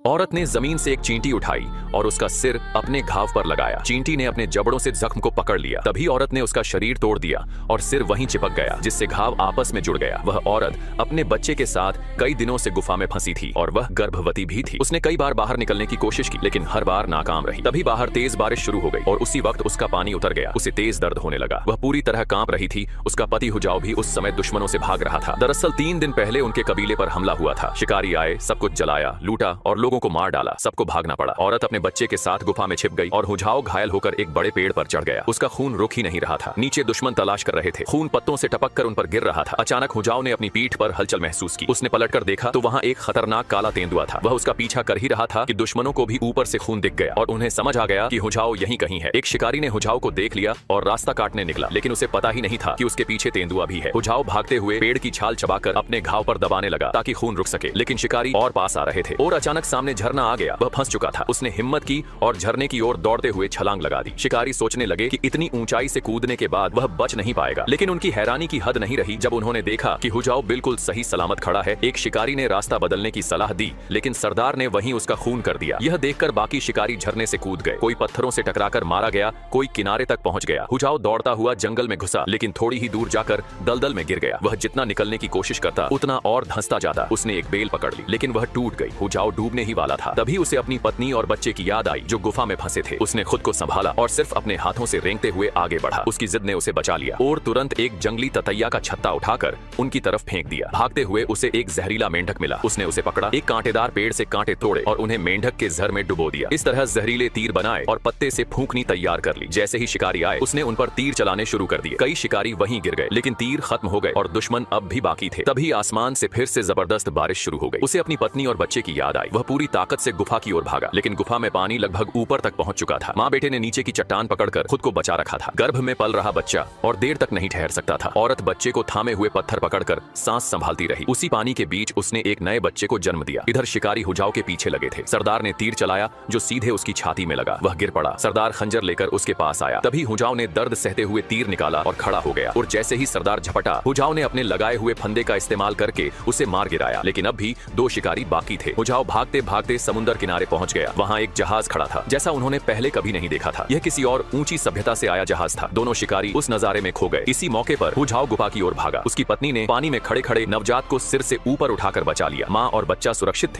औरत ने जमीन से एक चींटी उठाई और उसका सिर अपने घाव पर लगाया। चींटी ने अपने जबड़ों से जख्म को पकड़ लिया। तभी औरत ने उसका शरीर तोड़ दिया और सिर वहीं चिपक गया, जिससे घाव आपस में जुड़ गया। वह औरत अपने बच्चे के साथ कई दिनों से गुफा में फंसी थी और वह गर्भवती भी थी। उसने कई बार बाहर निकलने की कोशिश की, लेकिन हर बार नाकाम रही। तभी बाहर तेज बारिश शुरू हो गई और उसी वक्त उसका पानी उतर गया। उसे तेज दर्द होने लगा। वह पूरी तरह कांप रही थी। उसका पति हुजाव भी उस समय दुश्मनों से भाग रहा था। दरअसल 3 दिन पहले उनके कबीले पर हमला हुआ था। शिकारी आए, सब कुछ जलाया, लूटा और लोगों को मार डाला। सबको भागना पड़ा। औरत अपने बच्चे के साथ गुफा में छिप गई और हुजाव घायल होकर एक बड़े पेड़ पर चढ़ गया। उसका खून रुक ही नहीं रहा था। नीचे दुश्मन तलाश कर रहे थे। खून पत्तों से टपक कर उन पर गिर रहा था। अचानक हुजाव ने अपनी पीठ पर हलचल महसूस की। उसने पलटकर देखा तो वहां एक खतरनाक काला तेंदुआ था। वह उसका पीछा कर ही रहा था कि दुश्मनों को भी ऊपर से खून दिख गया और उन्हें समझ आ गया कि हुजाव यहीं कहीं है। एक शिकारी ने हुजाव को देख लिया और रास्ता काटने निकला, लेकिन उसे पता ही नहीं था कि उसके पीछे तेंदुआ भी है। हुजाव भागते हुए पेड़ की छाल चबाकर अपने घाव पर दबाने लगा ताकि खून रुक सके, लेकिन शिकारी और पास आ रहे थे और अचानक सामने झरना आ गया। वह फंस चुका था। उसने हिम्मत की और झरने की ओर दौड़ते हुए छलांग लगा दी। शिकारी सोचने लगे कि इतनी ऊंचाई से कूदने के बाद वह बच नहीं पाएगा, लेकिन उनकी हैरानी की हद नहीं रही जब उन्होंने देखा कि हुजाव बिल्कुल सही सलामत खड़ा है। एक शिकारी ने रास्ता बदलने की सलाह दी, लेकिन सरदार ने वहीं उसका खून कर दिया। यह देखकर बाकी शिकारी झरने से कूद गए। कोई पत्थरों से टकराकर मारा गया, कोई किनारे तक पहुंच गया। हुजाव दौड़ता हुआ जंगल में घुसा, लेकिन थोड़ी ही दूर जाकर दलदल में गिर गया। वह जितना निकलने की कोशिश करता उतना और धंसता जाता। उसने एक बेल पकड़ ली, लेकिन वह टूट गई। हुजाव डूबने ही वाला था। तभी उसे अपनी पत्नी और बच्चे की याद आई जो गुफा में फंसे थे। उसने खुद को संभाला और सिर्फ अपने हाथों से रेंगते हुए आगे बढ़ा। उसकी जिद ने उसे बचा लिया और तुरंत एक जंगली ततैया का छत्ता उठाकर उनकी तरफ फेंक दिया। भागते हुए उसे एक जहरीला मेंढक मिला। उसने उसे पकड़ा, एक कांटेदार पेड़ से कांटे तोड़े और उन्हें मेंढक के जहर में डुबो दिया। इस तरह जहरीले तीर बनाए और पत्ते से फूंकनी तैयार कर ली। जैसे ही शिकारी आए, उसने उन पर तीर चलाने शुरू कर दिए। कई शिकारी वहीं गिर गए, लेकिन तीर खत्म हो गए और दुश्मन अब भी बाकी थे। तभी आसमान से फिर से जबरदस्त बारिश शुरू हो गई। उसे अपनी पत्नी और बच्चे की याद आई। वह पूरी ताकत से गुफा की ओर भागा, लेकिन गुफा में पानी लगभग ऊपर तक पहुंच चुका था। माँ बेटे ने नीचे की चट्टान पकड़कर खुद को बचा रखा था। गर्भ में पल रहा बच्चा और देर तक नहीं ठहर सकता था। औरत बच्चे को थामे हुए पत्थर पकड़कर सांस संभालती रही। उसी पानी के बीच उसने एक नए बच्चे को जन्म दिया। इधर शिकारी हुजाव के पीछे लगे थे। सरदार ने तीर चलाया जो सीधे उसकी छाती में लगा। वह गिर पड़ा। सरदार खंजर लेकर उसके पास आया। तभी हुजाव ने दर्द सहते हुए तीर निकाला और खड़ा हो गया। और जैसे ही सरदार झपटा, हुजाव ने अपने लगाए हुए फंदे का इस्तेमाल करके उसे मार गिराया। लेकिन अब भी 2 शिकारी बाकी थे। हुजाव भागते भागते समुद्र किनारे पहुंच गया। वहां एक जहाज खड़ा था जैसा उन्होंने पहले कभी नहीं देखा था। यह किसी और ऊंची सभ्यता से आया जहाज था। दोनों शिकारी उस नजारे में खो गए। इसी मौके पर हुजाव गुफा की ओर भागा। उसकी पत्नी ने पानी में खड़े खड़े नवजात को सिर से ऊपर उठाकर बचा लिया। माँ और बच्चा सुरक्षित थे।